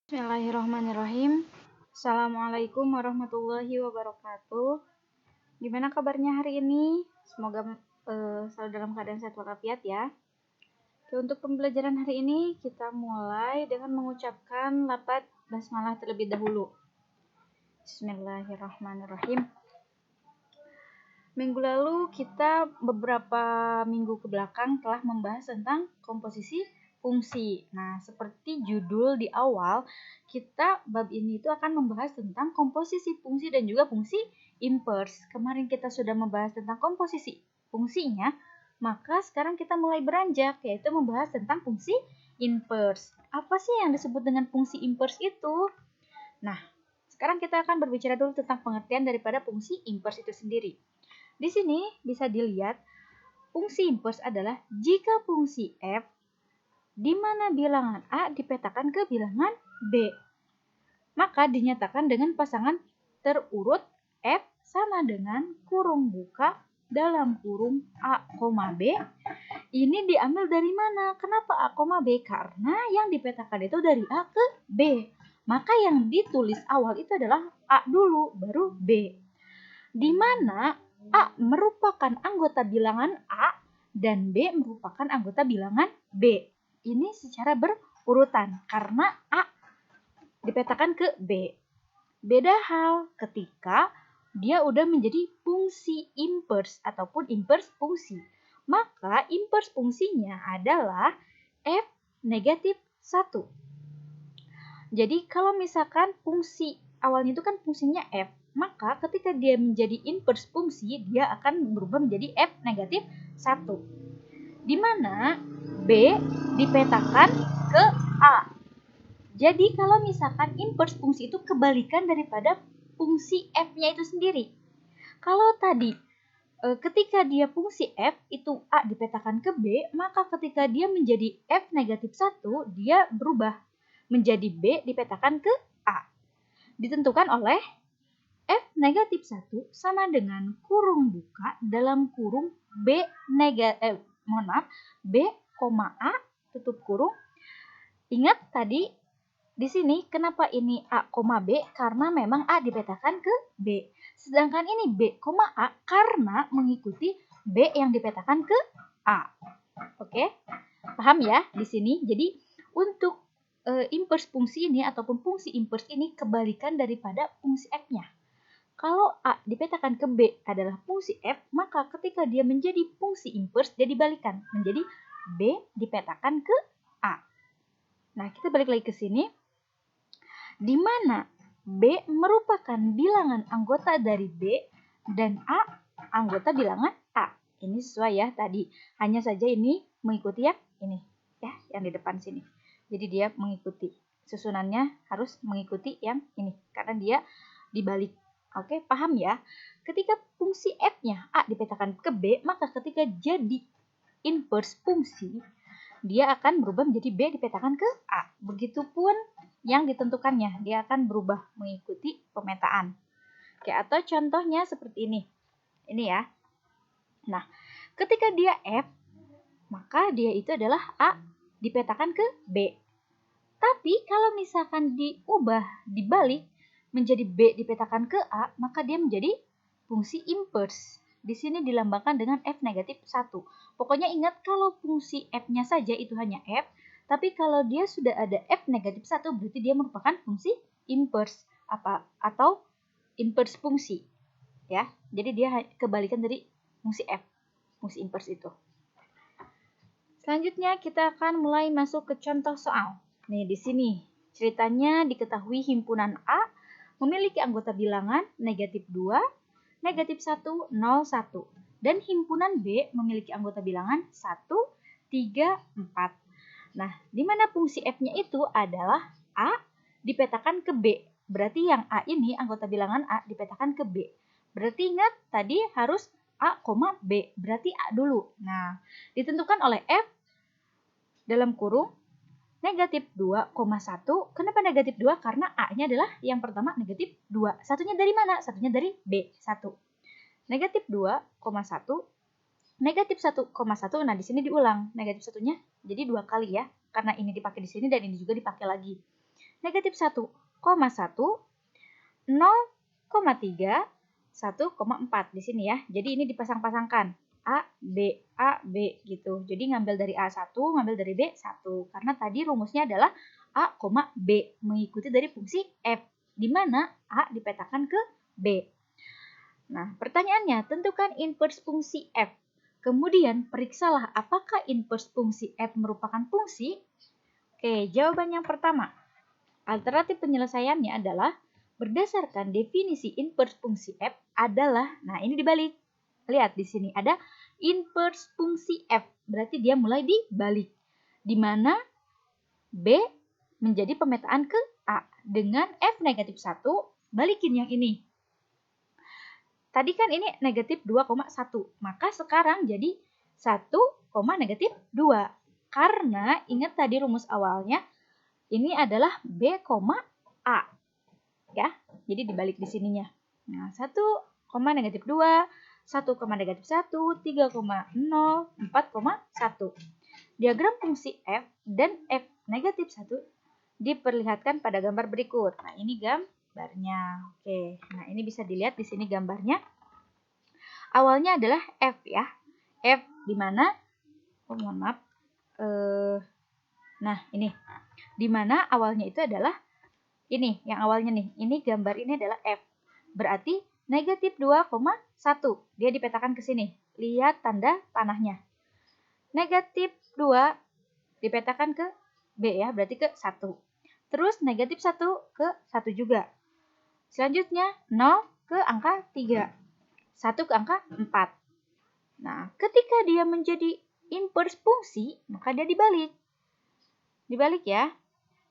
Bismillahirrahmanirrahim. Assalamualaikum warahmatullahi wabarakatuh. Gimana kabarnya hari ini? Semoga selalu dalam keadaan sehat walafiat ya. Oke, untuk pembelajaran hari ini kita mulai dengan mengucapkan lafaz basmalah terlebih dahulu. Bismillahirrahmanirrahim. Minggu lalu kita beberapa minggu ke belakang telah membahas tentang komposisi fungsi. Nah, seperti judul di awal, kita bab ini itu akan membahas tentang komposisi fungsi dan juga fungsi inverse. Kemarin kita sudah membahas tentang komposisi fungsinya, maka sekarang kita mulai beranjak, yaitu membahas tentang fungsi inverse. Apa sih yang disebut dengan fungsi inverse itu? Nah, sekarang kita akan berbicara dulu tentang pengertian daripada fungsi inverse itu sendiri. Di sini bisa dilihat fungsi inverse adalah jika fungsi f di mana bilangan a dipetakan ke bilangan b, maka dinyatakan dengan pasangan terurut f sama dengan kurung buka dalam kurung a, b. Ini diambil dari mana? Kenapa a, b? Karena yang dipetakan itu dari a ke b. Maka yang ditulis awal itu adalah a dulu, baru b. Di mana A merupakan anggota bilangan A dan B merupakan anggota bilangan B. Ini secara berurutan karena A dipetakan ke B. Beda hal ketika dia udah menjadi fungsi inverse ataupun inverse fungsi. Maka inverse fungsinya adalah F negatif 1. Jadi kalau misalkan fungsi awalnya itu kan fungsinya F, maka ketika dia menjadi inverse fungsi, dia akan berubah menjadi F negatif 1. Di mana B dipetakan ke A. Jadi kalau misalkan inverse fungsi itu kebalikan daripada fungsi F-nya itu sendiri. Kalau tadi ketika dia fungsi F itu A dipetakan ke B, maka ketika dia menjadi F negatif 1, dia berubah menjadi B dipetakan ke A. Ditentukan oleh F negatif 1 sama dengan kurung buka dalam kurung B, B, A, tutup kurung. Ingat tadi di sini kenapa ini A, B? Karena memang A dipetakan ke B. Sedangkan ini B, A karena mengikuti B yang dipetakan ke A. Oke? Paham ya di sini? Jadi untuk inverse fungsi ini ataupun fungsi inverse ini kebalikan daripada fungsi F-nya. Kalau A dipetakan ke B adalah fungsi F, maka ketika dia menjadi fungsi inverse, dia dibalikan menjadi B dipetakan ke A. Nah, kita balik lagi ke sini. Di mana B merupakan bilangan anggota dari B dan A anggota bilangan A. Ini sesuai ya tadi. Hanya saja ini mengikuti yang ini, ya, yang di depan sini. Jadi dia mengikuti. Susunannya harus mengikuti yang ini karena dia dibalik. Oke, paham ya? Ketika fungsi F-nya A dipetakan ke B, maka ketika jadi inverse fungsi, dia akan berubah menjadi B dipetakan ke A. Begitupun yang ditentukannya, dia akan berubah mengikuti pemetaan. Oke, atau contohnya seperti ini. Ini ya. Nah, ketika dia F, maka dia itu adalah A dipetakan ke B. Tapi kalau misalkan diubah, dibalik, menjadi B dipetakan ke A, maka dia menjadi fungsi inverse. Di sini dilambangkan dengan F negatif 1. Pokoknya ingat kalau fungsi F-nya saja itu hanya F, tapi kalau dia sudah ada F negatif 1, berarti dia merupakan fungsi inverse atau inverse fungsi. Ya, jadi dia kebalikan dari fungsi F, fungsi inverse itu. Selanjutnya kita akan mulai masuk ke contoh soal. Nih di sini ceritanya diketahui himpunan A memiliki anggota bilangan negatif 2, negatif 1, 0, 1. Dan himpunan B memiliki anggota bilangan 1, 3, 4. Nah, di mana fungsi F-nya itu adalah A dipetakan ke B. Berarti yang A ini anggota bilangan A dipetakan ke B. Berarti ingat tadi harus A, B. Berarti A dulu. Nah, ditentukan oleh F dalam kurung negatif 2,1. Kenapa negatif 2? Karena A-nya adalah yang pertama negatif 2. Satunya dari mana? Satunya dari B. 1. Negatif 2,1. Negatif 1,1. Nah, di sini diulang. Negatif satunya jadi 2 kali ya. Karena ini dipakai di sini dan ini juga dipakai lagi. negatif 1,1, 0,3, 1,4 di sini ya. Jadi ini dipasang-pasangkan. A, B gitu. Jadi ngambil dari A1, ngambil dari B1. Karena tadi rumusnya adalah A, B mengikuti dari fungsi F, di mana A dipetakan ke B. Nah, pertanyaannya, tentukan inverse fungsi F. Kemudian periksalah apakah inverse fungsi F merupakan fungsi. Oke, jawaban yang pertama. Alternatif penyelesaiannya adalah berdasarkan definisi inverse fungsi F adalah, nah ini dibalik. Lihat di sini ada inverse fungsi F, berarti dia mulai dibalik. Di mana B menjadi pemetaan ke A. Dengan F negatif 1, balikin yang ini. Tadi kan ini negatif 2,1, maka sekarang jadi 1, negatif 2. Karena ingat tadi rumus awalnya, ini adalah B, A. Ya, jadi dibalik di sininya. Nah, 1, negatif 2, 1, negatif 1, 3,0, 4,1. Diagram fungsi F dan F negatif 1 diperlihatkan pada gambar berikut. Nah, ini gambarnya. Oke, nah ini bisa dilihat di sini gambarnya. Awalnya adalah F ya. F di mana? Oh, mohon maaf. Nah, ini. Di mana awalnya itu adalah ini, yang awalnya nih. Ini gambar ini adalah F. Berarti negatif 2,1. Dia dipetakan ke sini. Lihat tanda panahnya. Negatif 2 dipetakan ke B ya, berarti ke 1. Terus negatif 1 ke 1 juga. Selanjutnya 0 ke angka 3. 1 ke angka 4. Nah, ketika dia menjadi inverse fungsi, maka dia dibalik. Dibalik ya.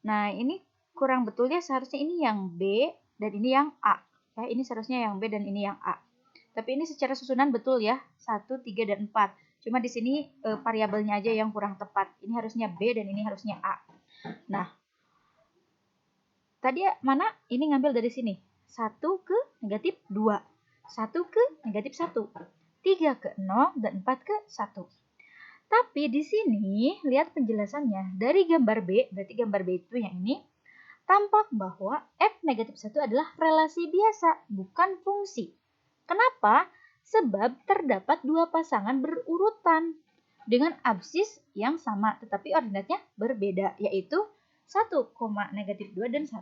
Nah, ini kurang betulnya, seharusnya ini yang B dan ini yang A. Ya, ini seharusnya yang B dan ini yang A. Tapi ini secara susunan betul ya, 1, 3, dan 4. Cuma di sini variabelnya aja yang kurang tepat. Ini harusnya B dan ini harusnya A. Nah, tadi mana? Ini ngambil dari sini. 1 ke negatif 2. 1 ke negatif 1. 3 ke 0 dan 4 ke 1. Tapi di sini lihat penjelasannya. Dari gambar B, berarti gambar B itu yang ini, tampak bahwa F negatif 1 adalah relasi biasa, bukan fungsi. Kenapa? Sebab terdapat dua pasangan berurutan dengan absis yang sama, tetapi ordinatnya berbeda, yaitu 1, negatif 2 dan 1,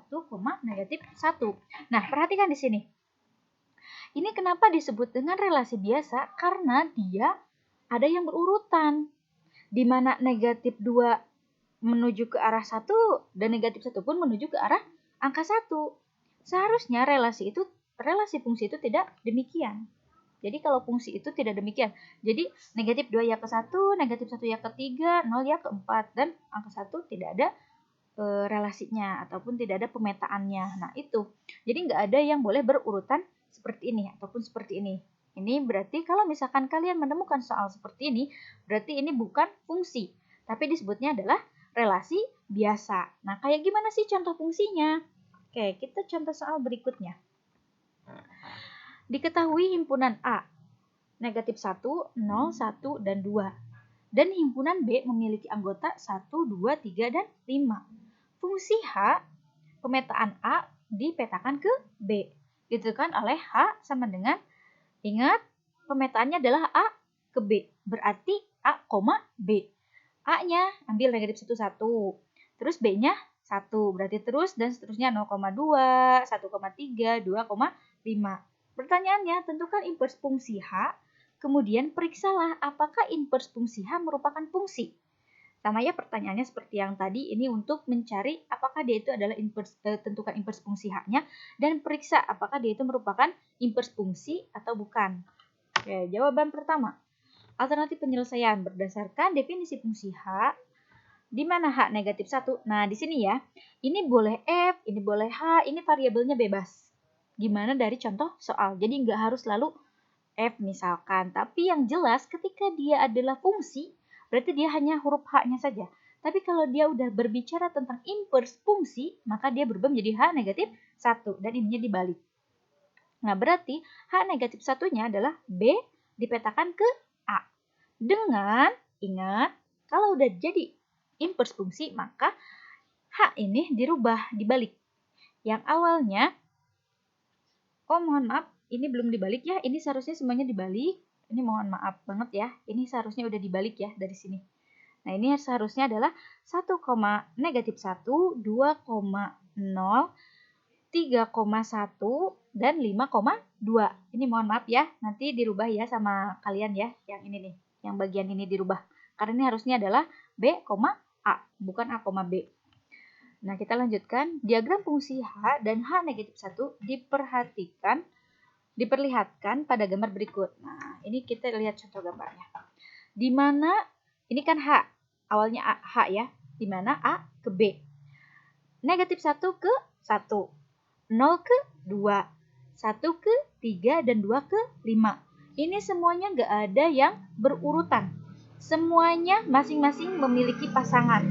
negatif 1. Nah, perhatikan di sini. Ini kenapa disebut dengan relasi biasa? Karena dia ada yang berurutan, di mana negatif 2 menuju ke arah 1 dan negatif 1 pun menuju ke arah angka 1. Seharusnya relasi fungsi itu tidak demikian. Jadi kalau fungsi itu tidak demikian. Jadi negatif 2 ya ke 1, negatif 1 ya ke 3, 0 ya ke 4. Dan angka 1 tidak ada relasinya ataupun tidak ada pemetaannya. Nah itu. Jadi nggak ada yang boleh berurutan seperti ini ataupun seperti ini. Ini berarti kalau misalkan kalian menemukan soal seperti ini, berarti ini bukan fungsi. Tapi disebutnya adalah relasi biasa. Nah kayak gimana sih contoh fungsinya? Oke, kita contoh soal berikutnya. Diketahui himpunan A, negatif 1, 0, 1, dan 2. Dan himpunan B memiliki anggota 1, 2, 3, dan 5. Fungsi H, pemetaan A dipetakan ke B. Ditentukan oleh H sama dengan, ingat, pemetaannya adalah A ke B. Berarti A, B. A-nya ambil negatif 1, 1. Terus B-nya 1. Berarti terus dan seterusnya 0,2, 1,3, 2,5. Pertanyaannya, tentukan inverse fungsi H, kemudian periksalah apakah inverse fungsi H merupakan fungsi. Sama ya pertanyaannya seperti yang tadi, ini untuk mencari apakah dia itu adalah tentukan inverse fungsi H-nya, dan periksa apakah dia itu merupakan inverse fungsi atau bukan. Oke, jawaban pertama. Alternatif penyelesaian berdasarkan definisi fungsi H, di mana H negatif 1. Nah, di sini ya, ini boleh F, ini boleh H, ini variabelnya bebas. Gimana dari contoh soal. Jadi nggak harus selalu F misalkan. Tapi yang jelas ketika dia adalah fungsi, berarti dia hanya huruf H-nya saja. Tapi kalau dia udah berbicara tentang inverse fungsi, maka dia berubah menjadi H negatif 1. Dan ininya dibalik. Nah, berarti H negatif 1-nya adalah B dipetakan ke A. Dengan, ingat, kalau udah jadi inverse fungsi, maka H ini dirubah, dibalik. Yang awalnya, oh mohon maaf, ini belum dibalik ya, ini seharusnya semuanya dibalik. Ini mohon maaf banget ya, ini seharusnya udah dibalik ya dari sini. Nah ini seharusnya adalah 1, -1, 2,0, 3,1, dan 5,2. Ini mohon maaf ya, nanti dirubah ya sama kalian ya, yang ini nih, yang bagian ini dirubah. Karena ini harusnya adalah B, A, bukan A, B. Nah, kita lanjutkan. Diagram fungsi H dan H-1 diperlihatkan pada gambar berikut. Nah, ini kita lihat contoh gambarnya. Di mana, ini kan H, awalnya H ya, di mana A ke B. -1 ke 1, 0 ke 2, 1 ke 3, dan 2 ke 5. Ini semuanya nggak ada yang berurutan. Semuanya masing-masing memiliki pasangan.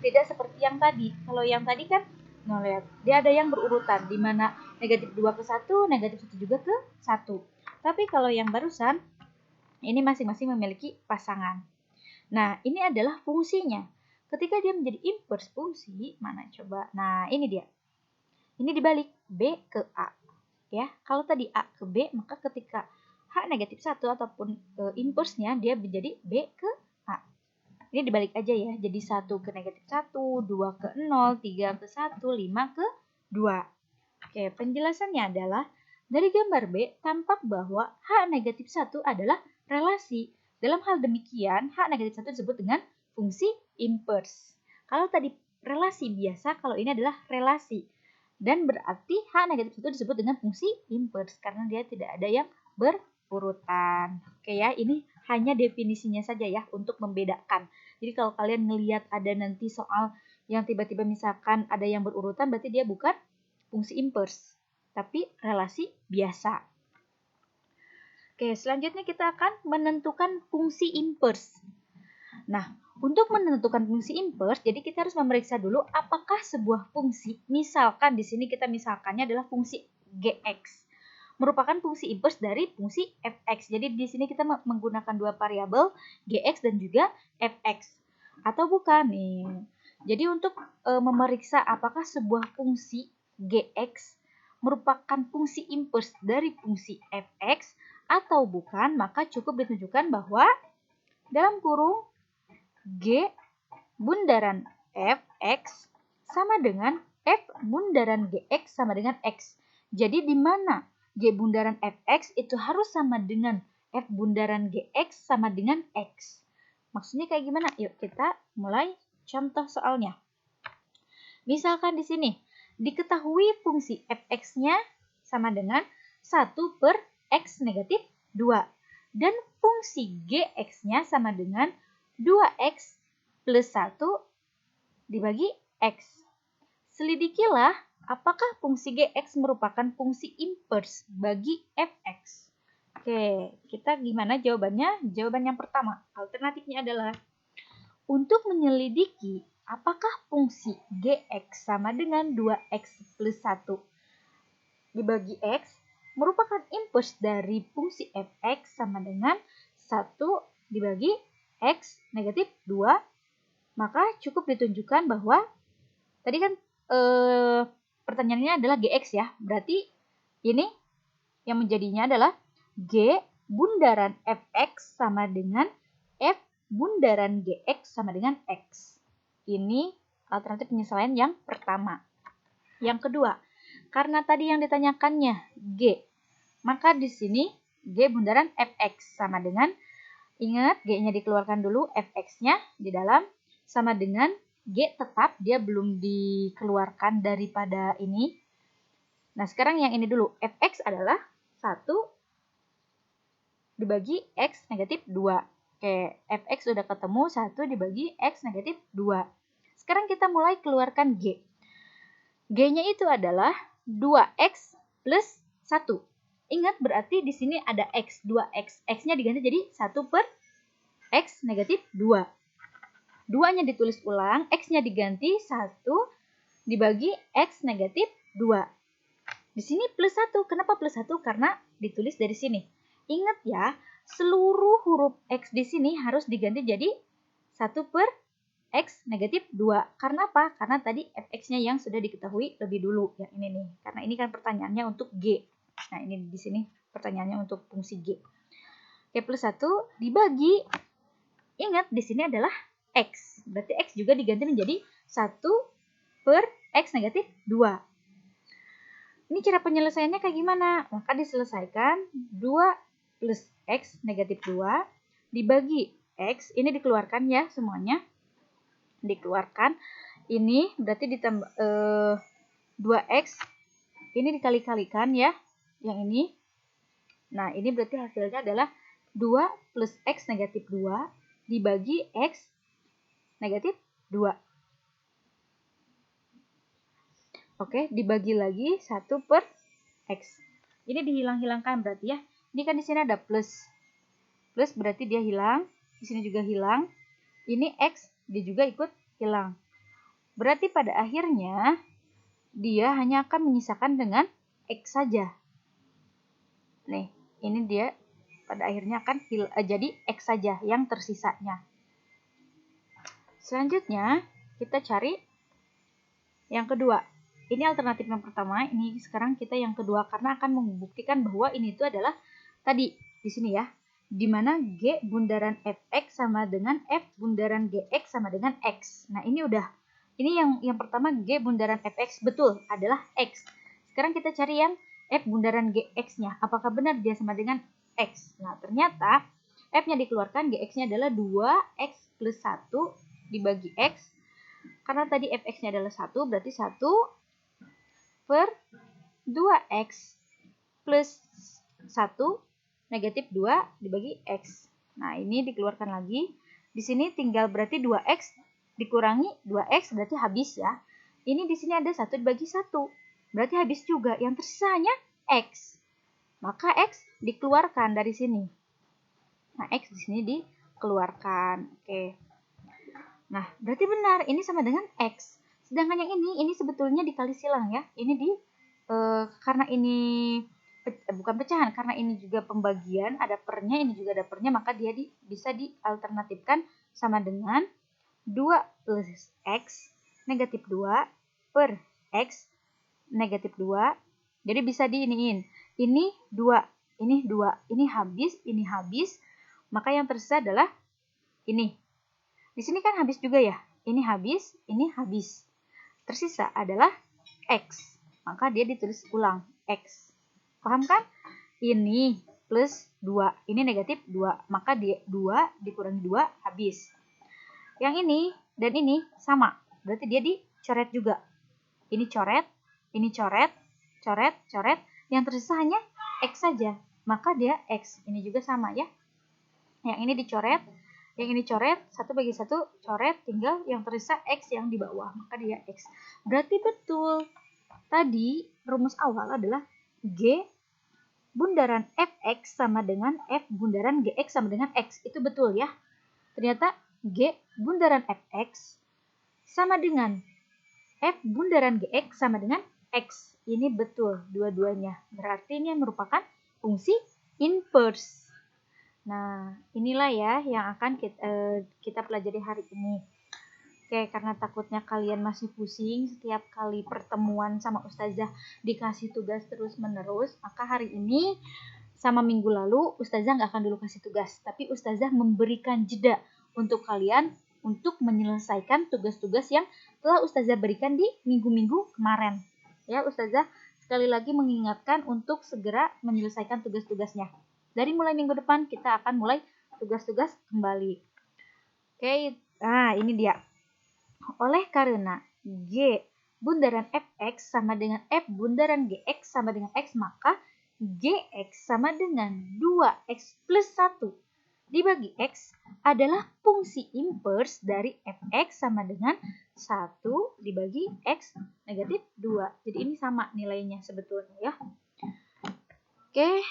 Tidak seperti yang tadi. Kalau yang tadi kan, nah lihat, dia ada yang berurutan, di mana -2 ke 1, -1 juga ke 1. Tapi kalau yang barusan, ini masing-masing memiliki pasangan. Nah, ini adalah fungsinya. Ketika dia menjadi inverse fungsi, mana coba? Nah, ini dia. Ini dibalik, B ke A. Ya, kalau tadi A ke B, maka ketika H-1 ataupun inverse-nya, dia menjadi B ke A. Ini dibalik aja ya, jadi 1 ke -1, 2 ke 0, 3 ke 1, 5 ke 2. Oke, penjelasannya adalah, dari gambar B, tampak bahwa H-1 adalah relasi. Dalam hal demikian, H-1 disebut dengan fungsi inverse. Kalau tadi relasi biasa, kalau ini adalah relasi. Dan berarti H-1 disebut dengan fungsi inverse, karena dia tidak ada yang berurutan. Oke ya, ini hanya definisinya saja ya, untuk membedakan. Jadi kalau kalian ngelihat ada nanti soal yang tiba-tiba misalkan ada yang berurutan, berarti dia bukan fungsi inverse, tapi relasi biasa. Oke, selanjutnya kita akan menentukan fungsi inverse. Nah, untuk menentukan fungsi inverse, jadi kita harus memeriksa dulu apakah sebuah fungsi, misalkan di sini kita misalkannya adalah fungsi Gx, merupakan fungsi inverse dari fungsi fx. Jadi di sini kita menggunakan dua variabel, Gx dan juga fx. Atau bukan nih. Jadi untuk memeriksa apakah sebuah fungsi Gx merupakan fungsi inverse dari fungsi fx atau bukan, maka cukup ditunjukkan bahwa dalam kurung G bundaran fx sama dengan f bundaran Gx sama dengan x. Jadi di mana G bundaran fx itu harus sama dengan f bundaran Gx sama dengan x. Maksudnya kayak gimana? Yuk kita mulai contoh soalnya. Misalkan di sini diketahui fungsi fx-nya sama dengan 1 per x negatif 2. Dan fungsi gx-nya sama dengan 2x plus 1 dibagi x. Selidikilah apakah fungsi gx merupakan fungsi inverse bagi fx. Oke, kita gimana jawabannya? Jawaban yang pertama, alternatifnya adalah untuk menyelidiki apakah fungsi gx sama dengan 2x plus 1 dibagi x merupakan inverse dari fungsi fx sama dengan 1 dibagi x negatif 2, maka cukup ditunjukkan bahwa tadi kan pertanyaannya adalah gx ya, berarti ini yang menjadinya adalah G bundaran fx sama dengan f bundaran gx sama dengan x. Ini alternatif penyesuaian yang pertama. Yang kedua, karena tadi yang ditanyakannya G, maka di sini G bundaran fx sama dengan, ingat G-nya dikeluarkan dulu, fx-nya di dalam sama dengan G tetap, dia belum dikeluarkan daripada ini. Nah, sekarang yang ini dulu, fx adalah 1 dibagi x negatif 2. Oke, fx sudah ketemu, 1 dibagi x negatif 2. Sekarang kita mulai keluarkan G. G-nya itu adalah 2x plus 1. Ingat berarti di sini ada x, 2x. X-nya diganti jadi 1 per x negatif 2. 2-nya ditulis ulang, x-nya diganti 1 dibagi x negatif 2. Di sini plus 1. Kenapa plus 1? Karena ditulis dari sini. Ingat ya, seluruh huruf x di sini harus diganti jadi 1 per X negatif 2. Karena apa? Karena tadi fx-nya yang sudah diketahui lebih dulu. Ya ini nih. Karena ini kan pertanyaannya untuk G. Nah ini di sini pertanyaannya untuk fungsi G. Oke, plus 1 dibagi. Ingat di sini adalah X. Berarti X juga diganti menjadi 1 per X negatif 2. Ini cara penyelesaiannya kayak gimana? Maka diselesaikan 2 plus X negatif 2 dibagi X. Ini dikeluarkan ya semuanya. Dikeluarkan. Ini berarti ditambah 2X. Ini dikali-kalikan ya. Yang ini. Nah ini berarti hasilnya adalah 2 plus X negatif 2 dibagi X negatif 2. Oke, dibagi lagi 1 per X. Ini dihilang-hilangkan berarti ya. Ini kan di sini ada plus. Plus berarti dia hilang. Di sini juga hilang. Ini X, dia juga ikut hilang. Berarti pada akhirnya, dia hanya akan menyisakan dengan X saja. Nih, ini dia pada akhirnya akan jadi X saja yang tersisanya. Selanjutnya, kita cari yang kedua. Ini alternatif yang pertama, ini sekarang kita yang kedua karena akan membuktikan bahwa ini itu adalah tadi di sini ya, di mana G bundaran Fx sama dengan F bundaran Gx sama dengan X. Nah, ini udah. Ini yang pertama G bundaran Fx betul adalah X. Sekarang kita cari yang F bundaran Gx-nya. Apakah benar dia sama dengan X? Nah, ternyata F-nya dikeluarkan, Gx-nya adalah 2X plus 1 dibagi X. Karena tadi Fx-nya adalah 1, berarti 1 per 2X plus 1 negatif 2 dibagi X. Nah, ini dikeluarkan lagi. Di sini tinggal berarti 2X dikurangi 2X berarti habis ya. Ini di sini ada 1 dibagi 1. Berarti habis juga. Yang tersisa hanya X. Maka X dikeluarkan dari sini. Nah, X di sini dikeluarkan. Oke. Nah, berarti benar. Ini sama dengan X. Sedangkan yang ini sebetulnya dikali silang ya. Ini karena ini bukan pecahan, karena ini juga pembagian, ada pernya, ini juga ada pernya, maka dia bisa dialternatifkan sama dengan 2 plus X negatif 2 per X negatif 2. Jadi bisa diiniin. Ini 2, ini 2, ini habis, maka yang tersisa adalah ini. Di sini kan habis juga ya. Ini habis, ini habis. Tersisa adalah X. Maka dia ditulis ulang, X. Paham kan? Ini plus 2. Ini negatif 2. Maka 2 dikurangi 2 habis. Yang ini dan ini sama. Berarti dia dicoret juga. Ini coret, ini coret, coret, coret. Yang tersisa hanya X saja. Maka dia X. Ini juga sama ya. Yang ini dicoret. Yang ini coret, 1 bagi 1 coret, tinggal yang tersisa X yang di bawah, maka dia X. Berarti betul. Tadi rumus awal adalah G bundaran Fx sama dengan F bundaran Gx sama dengan X. Itu betul ya. Ternyata G bundaran Fx sama dengan F bundaran Gx sama dengan X. Ini betul dua-duanya. Berarti ini merupakan fungsi inverse. Nah, inilah ya yang akan kita pelajari hari ini. Oke, karena takutnya kalian masih pusing setiap kali pertemuan sama Ustazah dikasih tugas terus-menerus, maka hari ini sama minggu lalu Ustazah nggak akan dulu kasih tugas, tapi Ustazah memberikan jeda untuk kalian untuk menyelesaikan tugas-tugas yang telah Ustazah berikan di minggu-minggu kemarin. Ya, Ustazah sekali lagi mengingatkan untuk segera menyelesaikan tugas-tugasnya. Dari mulai minggu depan kita akan mulai tugas-tugas kembali. Oke, nah ini dia. Oleh karena G bundaran Fx sama dengan F bundaran Gx sama dengan X, maka Gx sama dengan 2X plus 1 dibagi X adalah fungsi inverse dari Fx sama dengan 1 dibagi X negatif 2. Jadi ini sama nilainya sebetulnya ya. Oke.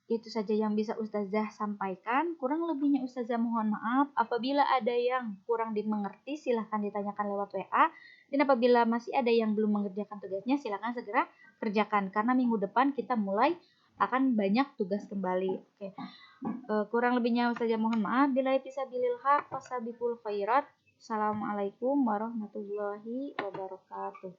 Itu saja yang bisa Ustazah sampaikan. Kurang lebihnya Ustazah mohon maaf. Apabila ada yang kurang dimengerti, silahkan ditanyakan lewat WA. Dan apabila masih ada yang belum mengerjakan tugasnya, silahkan segera kerjakan. Karena minggu depan kita mulai akan banyak tugas kembali. Oke. Kurang lebihnya Ustazah mohon maaf. Bila fisabilil haq wasabiqul khairat. Assalamualaikum warahmatullahi wabarakatuh.